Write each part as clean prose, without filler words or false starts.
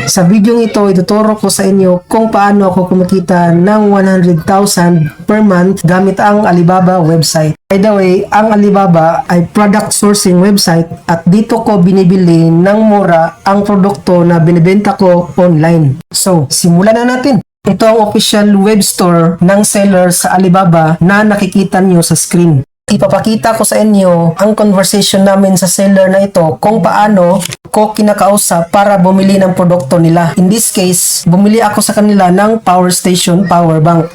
Sa video ito, ituturo ko sa inyo kung paano ako kumikita ng 100,000 per month gamit ang Alibaba website. By the way, ang Alibaba ay product sourcing website at dito ko binibili ng mura ang produkto na binibenta ko online. So, simulan na natin. Ito ang official web store ng seller sa Alibaba na nakikita nyo sa screen. Ipapakita ko sa inyo ang conversation namin sa seller na ito kung paano ko kinakausap para bumili ng produkto nila. In this case, bumili ako sa kanila ng power station power bank.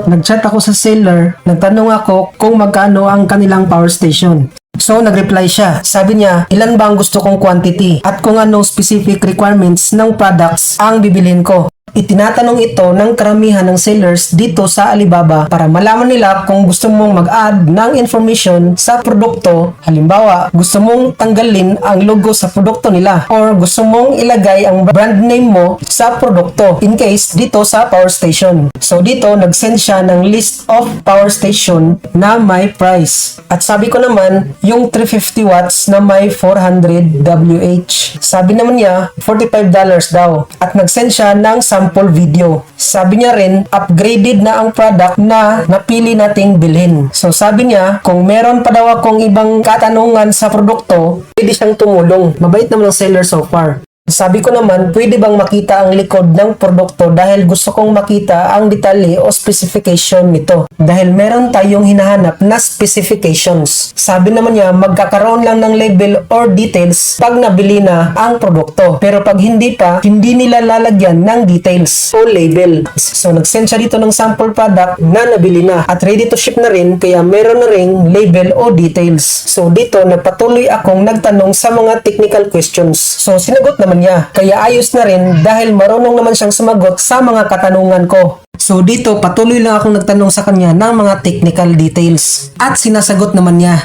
Nag-chat ako sa seller, nagtanong ako kung magkano ang kanilang power station. So, nag-reply siya. Sabi niya, ilan ba ang gusto kong quantity at kung anong specific requirements ng products ang bibilhin ko. Itinatanong ito ng karamihan ng sellers dito sa Alibaba para malaman nila kung gusto mong mag-add ng information sa produkto. Halimbawa, gusto mong tanggalin ang logo sa produkto nila or gusto mong ilagay ang brand name mo sa produkto in case dito sa power station. So dito, nag-send siya ng list of power station na may price. At sabi ko naman, yung 350 watts na may 400 WH. Sabi naman niya, $45 daw. At nag-send siya ng sample video. Sabi niya rin, upgraded na ang product na napili nating bilhin. So sabi niya, kung meron pa daw akong ibang katanungan sa produkto, pwede siyang tumulong. Mabait naman ang seller so far. Sabi ko naman, pwede bang makita ang likod ng produkto dahil gusto kong makita ang detalye o specification nito. Dahil meron tayong hinahanap na specifications. Sabi naman niya, magkakaroon lang ng label or details pag nabili na ang produkto. Pero pag hindi pa, hindi nila lalagyan ng details o label. So nag-send siya dito ng sample product na nabili na at ready to ship na rin, kaya meron na ring label o details. So dito, nagpatuloy akong nagtanong sa mga technical questions. So sinagot naman niya. Kaya ayos na rin dahil marunong naman siyang sumagot sa mga katanungan ko. So dito, patuloy lang akong nagtanong sa kanya ng mga technical details. At sinasagot naman niya.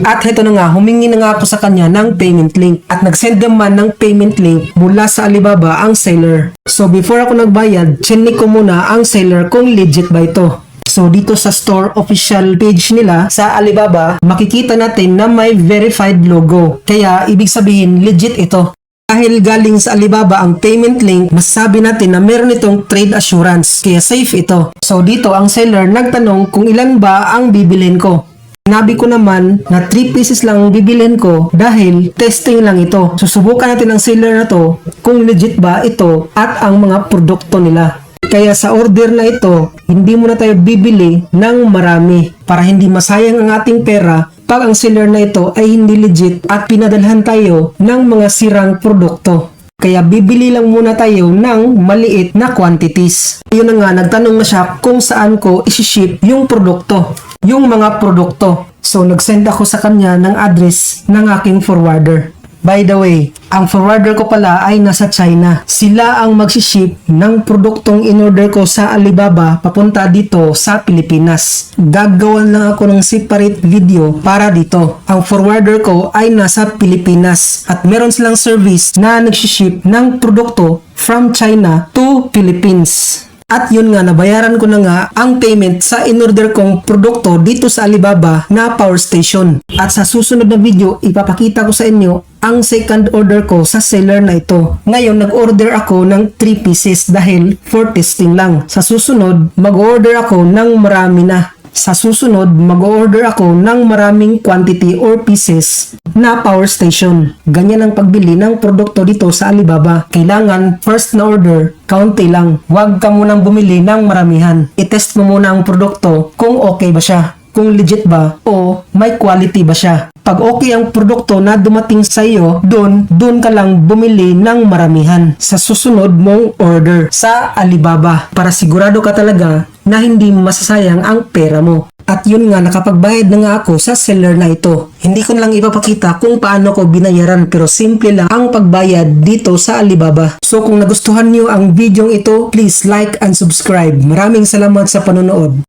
At heto na nga, humingi na nga ako sa kanya ng payment link. At nag-send naman ng payment link mula sa Alibaba ang seller. So before ako nagbayad, chinik ko muna ang seller kung legit ba ito. So dito sa store official page nila sa Alibaba, makikita natin na may verified logo. Kaya ibig sabihin legit ito. Dahil galing sa Alibaba ang payment link, masasabi natin na meron itong trade assurance, kaya safe ito. So dito ang seller nagtanong kung ilan ba ang bibilhin ko. Sinabi ko naman na 3 pieces lang ang bibilhin ko dahil testing lang ito. Susubukan natin ang seller na to kung legit ba ito at ang mga produkto nila. Kaya sa order na ito, hindi muna tayo bibili ng marami para hindi masayang ang ating pera pag ang seller na ito ay hindi legit at pinadalhan tayo ng mga sirang produkto. Kaya bibili lang muna tayo ng maliit na quantities. Yun na nga, nagtanong na siya kung saan ko isi-ship yung produkto, yung mga produkto. So nag-send ako sa kanya ng address ng aking forwarder. By the way, ang forwarder ko pala ay nasa China. Sila ang mag-ship ng produktong in-order ko sa Alibaba papunta dito sa Pilipinas. Gagawan lang ako ng separate video para dito. Ang forwarder ko ay nasa Pilipinas at meron silang service na nag-ship ng produkto from China to Philippines. At yun nga, nabayaran ko na nga ang payment sa in-order kong produkto dito sa Alibaba na power station. At sa susunod na video, ipapakita ko sa inyo ang second order ko sa seller na ito. Ngayon, nag-order ako ng 3 pieces dahil for testing lang. Sa susunod, mag-order ako ng marami na. Sa susunod, mag-order ako ng maraming quantity or pieces na power station. Ganyan ang pagbili ng produkto dito sa Alibaba. Kailangan first na order, kaunti lang. Huwag ka munang bumili ng maramihan. I-test mo muna ang produkto kung okay ba siya, kung legit ba o may quality ba siya. Pag okay ang produkto na dumating sa iyo, doon ka lang bumili ng maramihan sa susunod mong order sa Alibaba para sigurado ka talaga na hindi masasayang ang pera mo. At yun nga, nakapagbayad na nga ako sa seller na ito. Hindi ko lang ipapakita kung paano ko binayaran pero simple lang ang pagbayad dito sa Alibaba. So kung nagustuhan nyo ang video ito, please like and subscribe. Maraming salamat sa panonood.